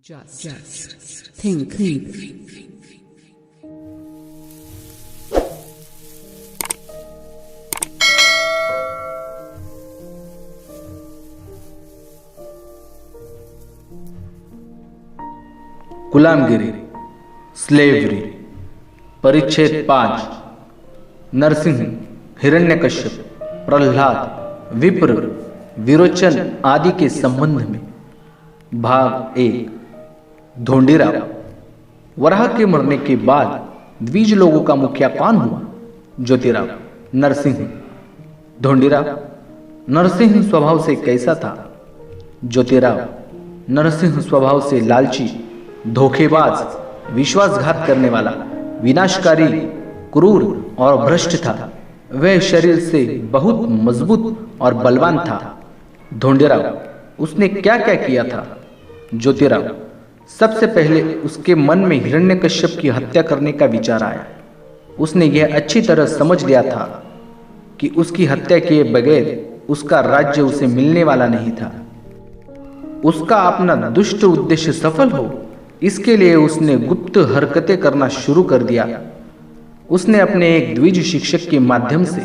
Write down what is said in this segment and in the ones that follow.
Just think. गुलामगिरी, slavery. परिच्छेद 5। नरसिंह, हिरण्यकश्यप, प्रहलाद, विप्र, विरोचन आदि के संबंध में। भाग 1। ढोंडीराव। वराह के मरने के बाद द्विज लोगों का मुखिया कौन हुआ? ज्योतिराव। नरसिंह। ढोंडीराव। नरसिंह स्वभाव से कैसा था? ज्योतिराव। नरसिंह स्वभाव से लालची, धोखेबाज, विश्वासघात करने वाला, विनाशकारी, क्रूर और भ्रष्ट था। वह शरीर से बहुत मजबूत और बलवान था। ढोंडीराव। उसने क्या क्या किया था? ज्योतिराव। सबसे पहले उसके मन में हिरण्यकश्यप की हत्या करने का विचार आया। उसने यह अच्छी तरह समझ लिया था कि उसकी हत्या किए बगैर उसका राज्य उसे मिलने वाला नहीं था। उसका अपना दुष्ट उद्देश्य सफल हो, इसके लिए उसने गुप्त हरकतें करना शुरू कर दिया। उसने अपने एक द्विज शिक्षक के माध्यम से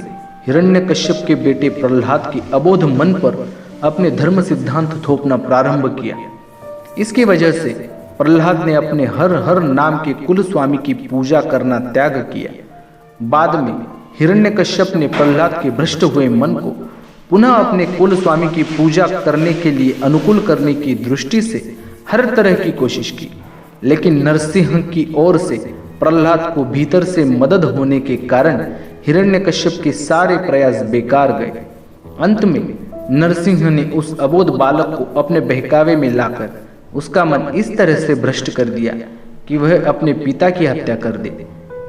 हिरण्यकश्यप के बेटे प्रहलाद के अबोध मन पर अपने धर्म सिद्धांत थोपना प्रारंभ किया। इसकी वजह से प्रहलाद ने अपने हर नाम के कुल स्वामी की पूजा करना त्याग किया। बाद में हिरण्यकश्यप ने प्रहलाद के भ्रष्ट हुए मन को पुनः अपने कुल स्वामी की पूजा करने के लिए अनुकूल करने की दृष्टि से हर तरह की कोशिश की, लेकिन नरसिंह की ओर से प्रहलाद को भीतर से मदद होने के कारण हिरण्यकश्यप के सारे प्रयास बेकार गए। अंत में नरसिंह ने उस अबोध बालक को अपने बहकावे में लाकर उसका मन इस तरह से भ्रष्ट कर दिया कि वह अपने पिता की हत्या कर दे।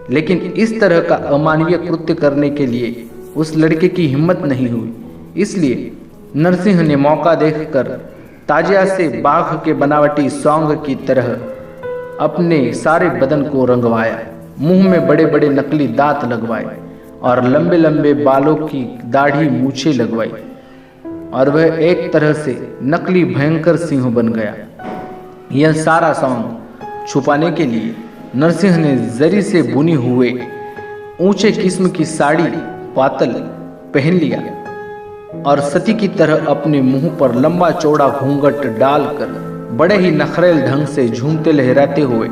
लेकिन इस तरह का अमानवीय कृत्य करने के लिए उस लड़के की हिम्मत नहीं हुई। इसलिए नरसिंह ने मौका देखकर ताजिया से बाघ के बनावटी सौंग की तरह अपने सारे बदन को रंगवाया, मुंह में बड़े बड़े नकली दांत लगवाए और लंबे लंबे बालों की दाढ़ी मूछें लगवाई, और वह एक तरह से नकली भयंकर सिंह बन गया। यह सारा सौंग छुपाने के लिए नरसिंह ने जरी से बुनी हुए ऊंचे किस्म की साड़ी पातल पहन लिया और सती की तरह अपने मुंह पर लंबा चौड़ा घूंघट डालकर बड़े ही नखरेल ढंग से झूमते लहराते हुए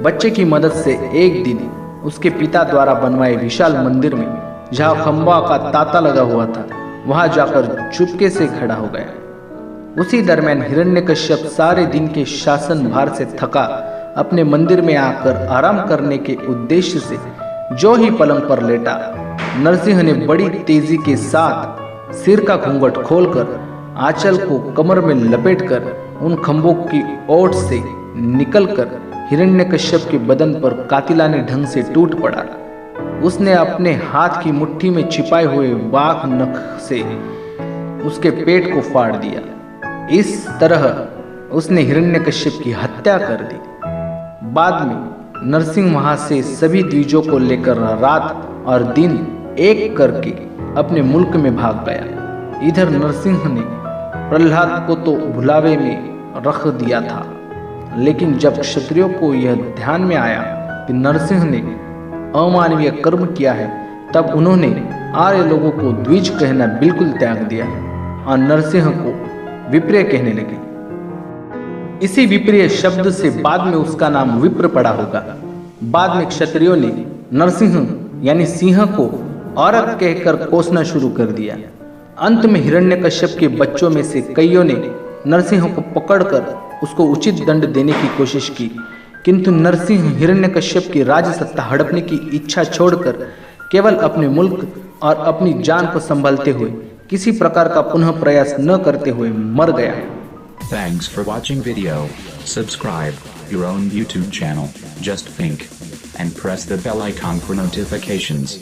बच्चे की मदद से एक दिन उसके पिता द्वारा बनवाए विशाल मंदिर में, जहां खंबा का तांता लगा हुआ था, वहां जाकर चुपके से खड़ा हो गया। उसी दरमियान हिरण्यकश्यप सारे दिन के शासन भार से थका अपने मंदिर में आकर आराम करने के उद्देश्य से जो ही पलंग पर लेटा, नरसिंह ने बड़ी तेजी के साथ सिर का घूंघट खोलकर आंचल को कमर में लपेटकर उन खंभों की ओट से निकलकर हिरण्यकश्यप के बदन पर कातिलाने ढंग से टूट पड़ा। उसने अपने हाथ की मुट्ठी में छिपाए हुए बाघ नख से उसके पेट को फाड़ दिया। इस तरह उसने हिरण्यकश्यप की हत्या कर दी। बाद में नरसिंह वहां से सभी द्विजों को लेकर रात और दिन एक करके अपने मुल्क में भाग गया। इधर नरसिंह ने प्रहलाद को तो भुलावे में रख दिया था, लेकिन जब क्षत्रियों को यह ध्यान में आया कि नरसिंह ने अमानवीय कर्म किया है, तब उन्होंने आर्य लोगों को द्विज कहना बिल्कुल त्याग दिया और नरसिंह को विप्रिय कहने लगे। इसी विप्रिय शब्द से बाद में उसका नाम विप्र पड़ा होगा। बाद में क्षत्रियों ने नरसिंह यानी सिंह को औरत कहकर कोसना शुरू कर दिया। अंत में हिरण्यकश्यप के बच्चों में से कईयों ने नरसिंह को पकड़कर उसको उचित दंड देने की कोशिश की, किंतु नरसिंह हिरण्यकश्यप की राज सत्ता हड़पने की इच्छा छोड़कर केवल अपने मुल्क और अपनी जान को संभालते हुए किसी प्रकार का पुनः प्रयास न करते हुए मर गया। Thanks for watching video. Subscribe your own YouTube channel, Just Think, and press the bell icon for notifications.